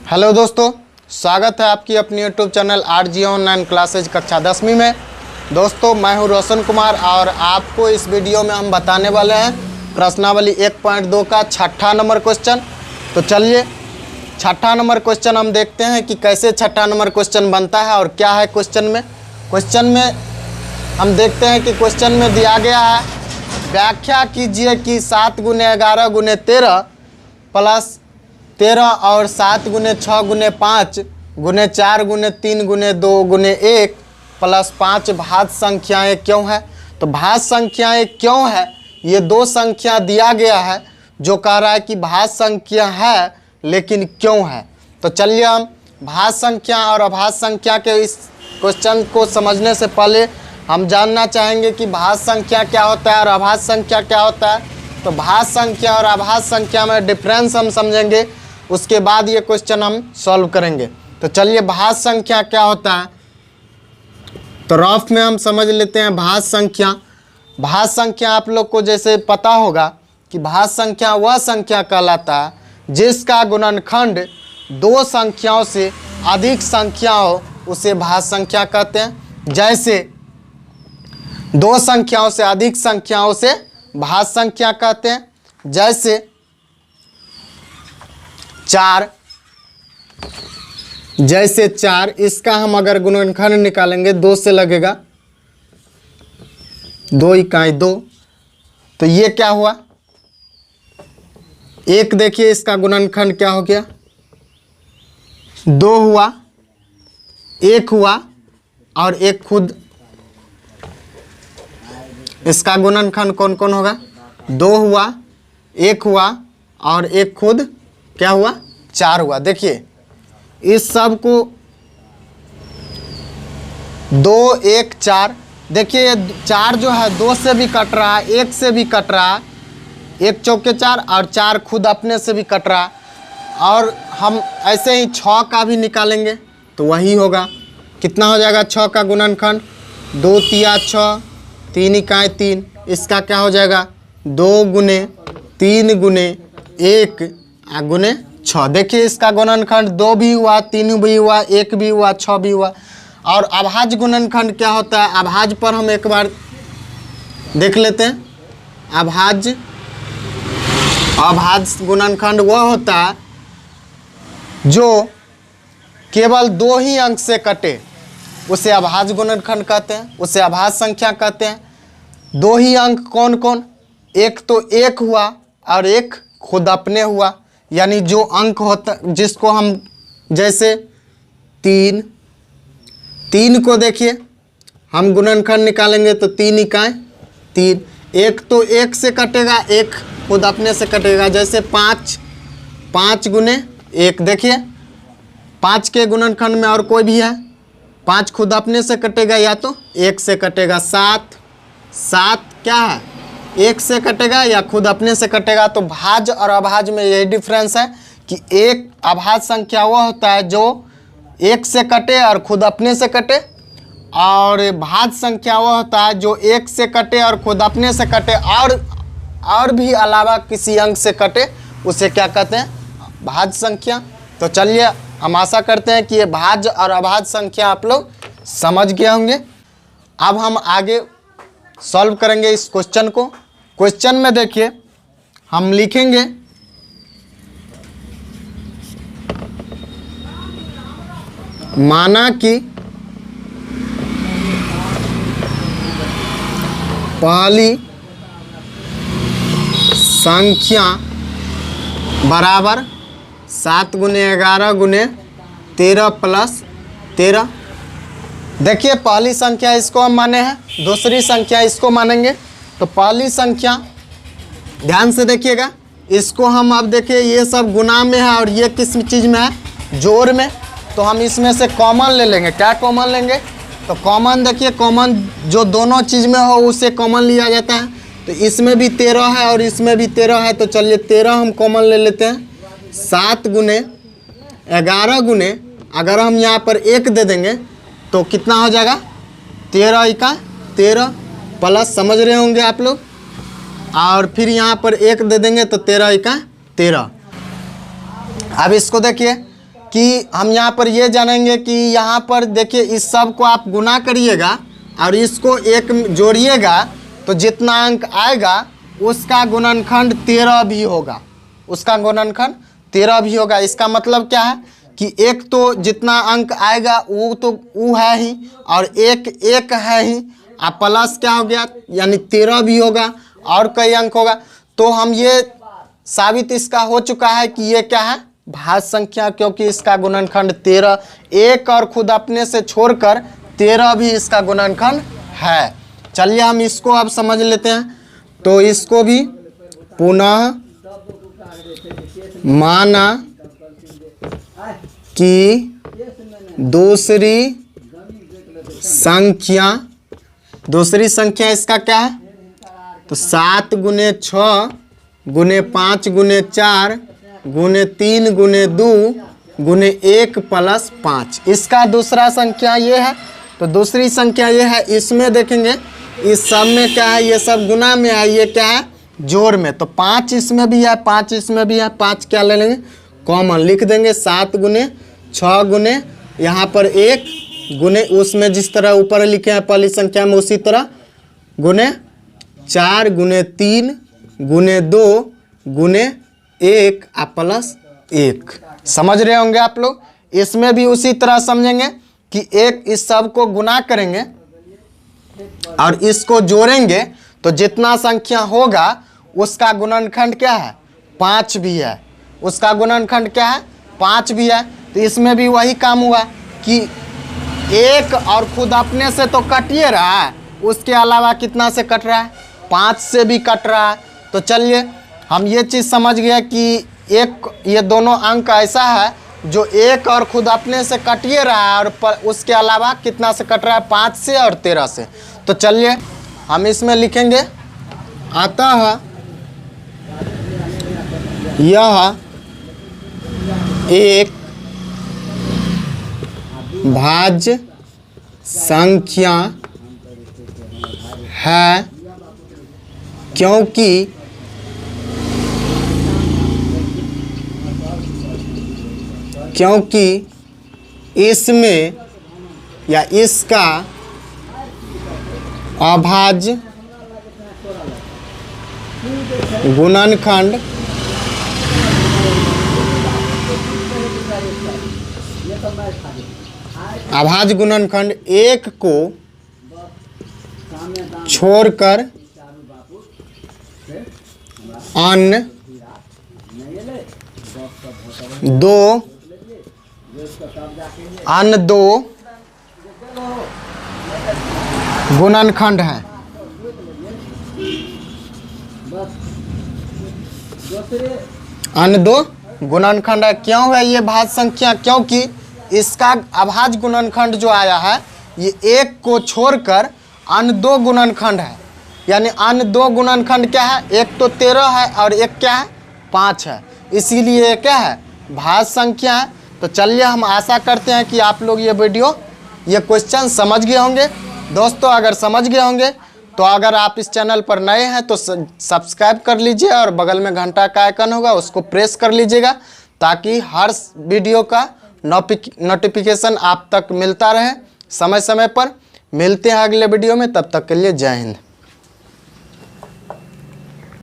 Hello दोस्तों, स्वागत है आपकी अपनी YouTube channel RG online classes कक्षा 10वीं में। दोस्तों मैं हूं रोशन कुमार और आपको इस वीडियो में हम बताने वाले हैं प्रश्नावली 1.2 का छठा नंबर क्वेश्चन। तो चलिए छठा नंबर क्वेश्चन हम देखते हैं कि कैसे छठा नंबर क्वेश्चन बनता है और क्या है क्वेश्चन में हम देखते हैं कि क्वेश्चन में दिया गया है, व्याख्या कीजिए कि 7 × 11 × 13 प्लस 13 और 7 × 6 × 5 × 4 × 3 × 2 × 1 प्लस 5 भाज्य संख्याएं क्यों है। तो भाज्य संख्याएं क्यों है, ये दो संख्या दिया गया है जो कह रहा है कि भाज्य संख्या है लेकिन क्यों है। तो चलिए हम भाज्य संख्या और अभाज्य संख्या के इस क्वेश्चन को समझने से पहले हम जानना चाहेंगे कि भाज्य संख्या क्या होता है और अभाज्य संख्या क्या होता है। तो भाज्य संख्या और अभाज्य संख्या में डिफरेंस हम समझेंगे, उसके बाद ये क्वेश्चन हम सॉल्व करेंगे। तो चलिए भाज्य संख्या क्या होता है, तो रफ में हम समझ लेते हैं। भाज्य संख्या आप लोग को जैसे पता होगा कि भाज्य संख्या वह संख्या कहलाता है जिसका गुणनखंड दो संख्याओं से अधिक संख्या हो, उसे भाज्य संख्या कहते हैं। जैसे दो संख्याओं से अधिक संख्याओं से भाज्य संख्या कहते हैं। जैसे 4, इसका हम अगर गुणनखंड निकालेंगे 2 से लगेगा, 2 इकाई 2, तो ये क्या हुआ, 1 देखिए इसका गुणनखंड क्या हो गया, 2 हुआ, 1 हुआ और 1 खुद। इसका गुणनखंड कौन कौन होगा, 2 हुआ, 1 हुआ और 1 खुद क्या हुआ, 4 हुआ। देखिए इस सब को 2, 1, 4, देखिए 4 जो है 2 से भी कट रहा है, 1 से भी कट रहा है, 1 चौके 4 और 4 खुद अपने से भी कट रहा है। और हम ऐसे ही 6 का भी निकालेंगे तो वही होगा, कितना हो जाएगा 6 का गुणनखंड, 2 तिया 6, 3 इकाई 3, इसका क्या हो जाएगा 2 × 3 × 1 × 6। देखिए इसका गुणनखंड 2 भी हुआ, 3 भी हुआ, 1 भी हुआ, 6 भी हुआ। और अभाज्य गुणनखंड क्या होता है, अभाज्य पर हम एक बार देख लेते हैं। अभाज्य गुणनखंड वह होता है जो केवल 2 ही अंक से कटे, उसे अभाज्य गुणनखंड कहते हैं, उसे अभाज्य संख्या कहते हैं। 2 ही अंक कौन कौन, एक तो 1 हुआ और 1 खुद अपने हुआ, यानी जो अंक होता जिसको हम जैसे 3 को देखिए हम गुणनखंड निकालेंगे तो 3 इकाई 3, 1 तो 1 से कटेगा, 1 खुद अपने से कटेगा। जैसे 5 × 1, देखिए 5 के गुणनखंड में और कोई भी है, 5 खुद अपने से कटेगा या तो 1 से कटेगा। 7 क्या है, 1 से कटेगा या खुद अपने से कटेगा। तो भाज्य और अभाज्य में यही डिफरेंस है कि एक अभाज्य संख्या वह होता है जो 1 से कटे और खुद अपने से कटे, और भाज्य संख्या वह होता है जो 1 से कटे और खुद अपने से कटे और भी अलावा किसी अंक से कटे, उसे क्या कहते हैं, भाज्य संख्या। तो चलिए हम आशा करते हैं कि ये भाज्य और अभाज्य संख्या आप लोग समझ गए होंगे। अब हम आगे सॉल्व करेंगे इस क्वेश्चन को। क्वेश्चन में देखिए हम लिखेंगे माना कि पहली संख्या बराबर 7 × 11 × 13 प्लस 13। देखिए पहली संख्या इसको हम माने हैं, दूसरी संख्या इसको मानेंगे। तो पहली संख्या ध्यान से देखिएगा, इसको हम अब देखिए ये सब गुणा में है और ये किस चीज़ में है, जोड़ में। तो हम इसमें से कॉमन ले लेंगे। क्या कॉमन लेंगे, तो कॉमन देखिए, कॉमन जो दोनों चीज़ में हो उसे कॉमन लिया जाता है। तो इसमें भी 13 है और इसमें भी 13 है, तो चलिए 13 हम कॉमन ले लेते हैं। 7 × 11 × अगर हम यहाँ पर 1 दे देंगे तो कितना हो जाएगा, 13 इका 13 प्लस, समझ रहे होंगे आप लोग, और फिर यहाँ पर 1 दे देंगे तो 13 इका 13। अब इसको देखिए कि हम यहाँ पर ये जानेंगे कि यहाँ पर देखिए इस सब को आप गुना करिएगा और इसको एक जोड़िएगा तो जितना अंक आएगा उसका गुणनखंड 13 भी होगा, उसका गुणनखंड 13 भी होगा। इसका मतलब क्या है कि एक तो जितना अंक आएगा वो तो वो है ही और एक है ही, आप प्लस क्या हो गया यानी 13 भी होगा और कई अंक होगा। तो हम ये साबित इसका हो चुका है कि ये क्या है भाज्य संख्या, क्योंकि इसका गुणनखंड 13, एक और खुद अपने से छोड़कर 13 भी इसका गुणनखंड है। चलिए हम इसको अब समझ लेते हैं। तो इसको भी पुनः माना कि दूसरी संख्या इसका क्या है, तो 7 गुने 6 गुने 5 गुने 4 गुने 3 गुने 2 गुने 1 प्लस 5, इसका दूसरा संख्या ये है। तो दूसरी संख्या ये है, इसमें देखेंगे इस सब में क्या है, ये सब गुना में है, ये क्या है जोड़ में। तो 5 इसमें भी है, 5 इसमें भी है, 5 क्या ले लेंगे कॉमन लिख देंगे। 7 गुने 6 गुने यहाँ पर 1 गुने उसमें जिस तरह ऊपर लिखे हैं पहली संख्या में उसी तरह गुने 4 गुने 3 गुने 2 गुने 1 प्लस 1। समझ रहे होंगे आप लोग। इसमें भी उसी तरह समझेंगे कि एक इस सब को गुना करेंगे और इसको जोड़ेंगे तो जितना संख्या होगा उसका गुणनखंड क्या है 5 भी है, उसका गुणनखंड क्या है 5 भी है। तो इसमें भी वही काम हुआ कि एक और खुद अपने से तो कट ही रहा है, उसके अलावा कितना से कट रहा है 5 से भी कट रहा है। तो चलिए हम ये चीज़ समझ गए कि एक ये दोनों अंक ऐसा है जो एक और खुद अपने से कटिए रहा है और उसके अलावा कितना से कट रहा है 5 से और 13 से। तो चलिए हम इसमें लिखेंगे अतः यह एक भाज्य संख्या है क्योंकि इसमें या इसका अभाज्य गुणनखंड अभाज्य गुणनखंड 1 को छोड़कर अन्य 2 गुणनखंड है। अन्य 2 गुणनखंड है। क्यों है ये भाज्य संख्या, क्योंकि इसका अभाज्य गुणनखंड जो आया है ये 1 को छोड़कर अन्य 2 गुणनखंड है। यानी अन्य 2 गुणनखंड क्या है, एक तो 13 है और एक क्या है 5 है, इसीलिए क्या है भाज्य संख्या है। तो चलिए हम आशा करते हैं कि आप लोग ये क्वेश्चन समझ गए होंगे। दोस्तों अगर समझ गए होंगे तो अगर आप इस चैनल पर नए हैं तो सब्सक्राइब कर लीजिए और बगल में घंटा का आइकन होगा उसको प्रेस कर लीजिएगा ताकि हर वीडियो का नोटिफिकेशन आप तक मिलता रहे समय समय पर। मिलते हैं अगले वीडियो में, तब तक के लिए जय हिंद।